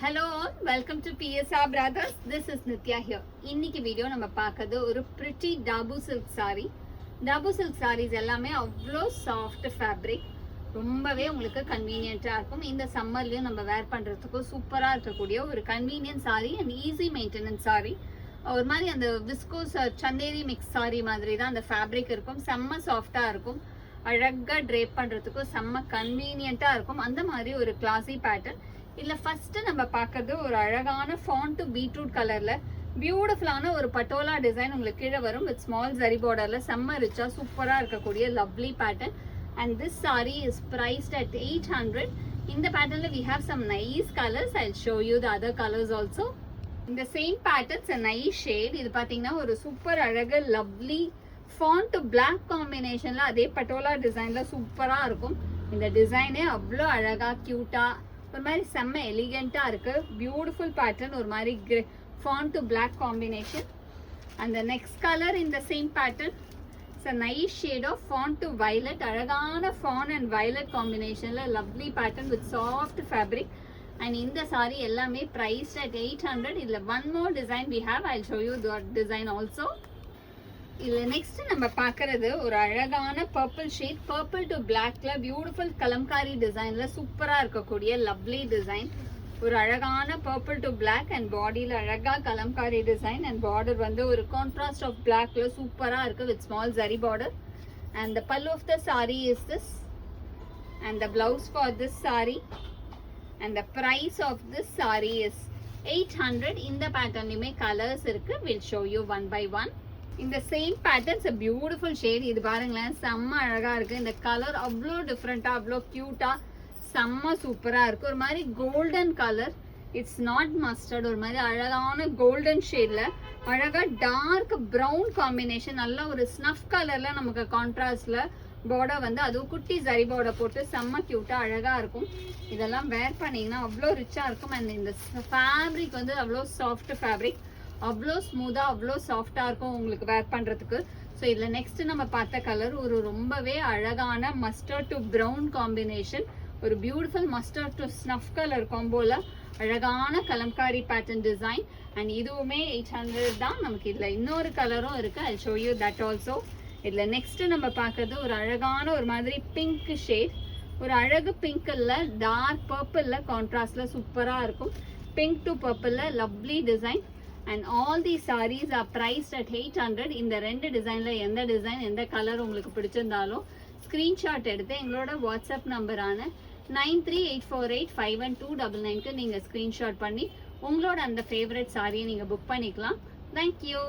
Hello all, welcome to PSR Brothers. This is Nitya here. இன்னைக்கு video நம்ம பார்க்கிறது ஒரு pretty Dabu silk saree. Dabu silk sarees எல்லாமே அவ்வளோ சாஃப்ட் ஃபேப்ரிக், ரொம்பவே உங்களுக்கு கன்வீனியன்ட்டா இருக்கும். இந்த சம்மர்லயும் நம்ம வேர் பண்றதுக்கு சூப்பரா இருக்கக்கூடிய ஒரு convenient saree and easy maintenance saree. ஒரு மாதிரி அந்த விஸ்கோஸ் சந்தேரி மிக்ஸ் saree மாதிரி தான் அந்த ஃபேப்ரிக் இருக்கும். செம்ம சாஃப்டா இருக்கும், அழகா ட்ரேப் பண்றதுக்கு செம்ம கன்வீனியன்ட்டா இருக்கும். அந்த மாதிரி ஒரு கிளாசி பேட்டர்ன். இல்ல ஃபர்ஸ்ட் நம்ம பார்க்கிறது ஒரு அழகான ஃபாண்ட் பீட்ரூட் கலர்ல பியூட்டிஃபுல்லான ஒரு பட்டோலா டிசைன் உங்களுக்கு கீழே வரும் வித் ஸ்மால் ஜரி பார்டர்ல செம்ம ரிச்சா சூப்பரா இருக்கக்கூடிய lovely pattern. And this saree is priced at 800. இந்த பேட்டர்ன்ல we have some nice colors. I'll show you the other colors also. இந்த same patterns a nice shade. இது பாத்தீங்கன்னா ஒரு சூப்பர் அழகு லவ்லி ஃபாண்ட் பிளாக் காம்பினேஷன்ல அதே பட்டோலா டிசைன்ல சூப்பரா இருக்கும். இந்த டிசைனே அவ்வளோ அழகா கியூட்டா ஒரு மாதிரி செம்ம எலிகென்ட்டா இருக்கு. பியூட்டிஃபுல் பேட்டர்ன், ஒரு மாதிரி ஃபாண்ட் டு பிளாக் காம்பினேஷன். அந்த நெக்ஸ்ட் கலர் இந்த same pattern it's a nice shade of fawn to violet. அழகான fawn and violet காம்பினேஷன்ல lovely pattern with soft fabric. And இந்த saree எல்லாமே priced at 800. இதுல one more design we have. I'll show you that design also. இதுல next நம்ம பார்க்கறது ஒரு அழகான பர்பிள் ஷேட், பர்பிள் டு பிளாக்ல பியூட்டிஃபுல் கலம்காரி டிசைன்ல சூப்பரா இருக்கக்கூடிய லவ்லி டிசைன். ஒரு அழகான பர்பிள் டு பிளாக் அண்ட் பாடியில அழகா கலம்காரி டிசைன் அண்ட் பார்டர் வந்து ஒரு கான்ட்ராஸ்ட் ஆஃப் பிளாக்ல சூப்பரா இருக்கு with small zari border. And the pallu of the saree is this and the blouse for this saree and the price of this saree is 800. இந்த பேட்டர்ன்லயுமே colours இருக்கு. we'll show you one by one. இந்த same patterns a beautiful shade. இது பாருங்களேன், செம்ம அழகா இருக்கு. இந்த colour அவ்வளோ டிஃப்ரெண்டா அவ்வளோ கியூட்டா செம்ம சூப்பரா இருக்கு. ஒரு மாதிரி golden colour, it's not mustard, ஒரு மாதிரி அழகான கோல்டன் ஷேட்ல அழகா டார்க் ப்ரௌன் காம்பினேஷன், நல்ல ஒரு ஸ்னஃப் கலர்ல நமக்கு கான்ட்ராஸ்ட்ல பார்டர் வந்து அதுவும் குட்டி ஜரி பார்டர் போட்டு செம்ம கியூட்டா அழகா இருக்கும். இதெல்லாம் வேர் பண்ணீங்கன்னா அவ்வளோ ரிச்சா இருக்கும். அண்ட் இந்த ஃபேப்ரிக் வந்து அவ்வளோ சாஃப்ட் ஃபேப்ரிக், அவ்வளோ ஸ்மூதா அவ்வளோ சாஃப்டா இருக்கும் உங்களுக்கு வேர் பண்றதுக்கு. ஸோ இதுல நெக்ஸ்ட் நம்ம பார்த்த கலர் ஒரு ரொம்பவே அழகான மஸ்டர்ட் டு ப்ரௌன் காம்பினேஷன், ஒரு beautiful mustard to snuff colour காம்போல அழகான கலம்காரி பேட்டர்ன் டிசைன். அண்ட் இதுவுமே 800 தான். நமக்கு இதுல இன்னொரு கலரும் இருக்கு. I'll show you that also. இதுல நெக்ஸ்ட் நம்ம பார்க்கறது ஒரு அழகான ஒரு மாதிரி பிங்க் ஷேட், ஒரு அழகு பிங்க்ல டார்க் பர்பிள்ல கான்ட்ராஸ்ட்ல சூப்பரா இருக்கும். பிங்க் டு பர்பிள்ல lovely design. And all these sarees are priced at 800. இந்த ரெண்டு டிசைன்ல எந்த டிசைன் எந்த கலர் உங்களுக்கு பிடிச்சிருந்தாலும் ஸ்கிரீன்ஷாட் எடுத்து எங்களோட வாட்ஸ்அப் நம்பரான 9384851299க்கு நீங்க ஸ்கிரீன்ஷாட் பண்ணி உங்களோட அந்த ஃபேவரட் சாரியை நீங்க புக் பண்ணிக்கலாம். தேங்க்யூ.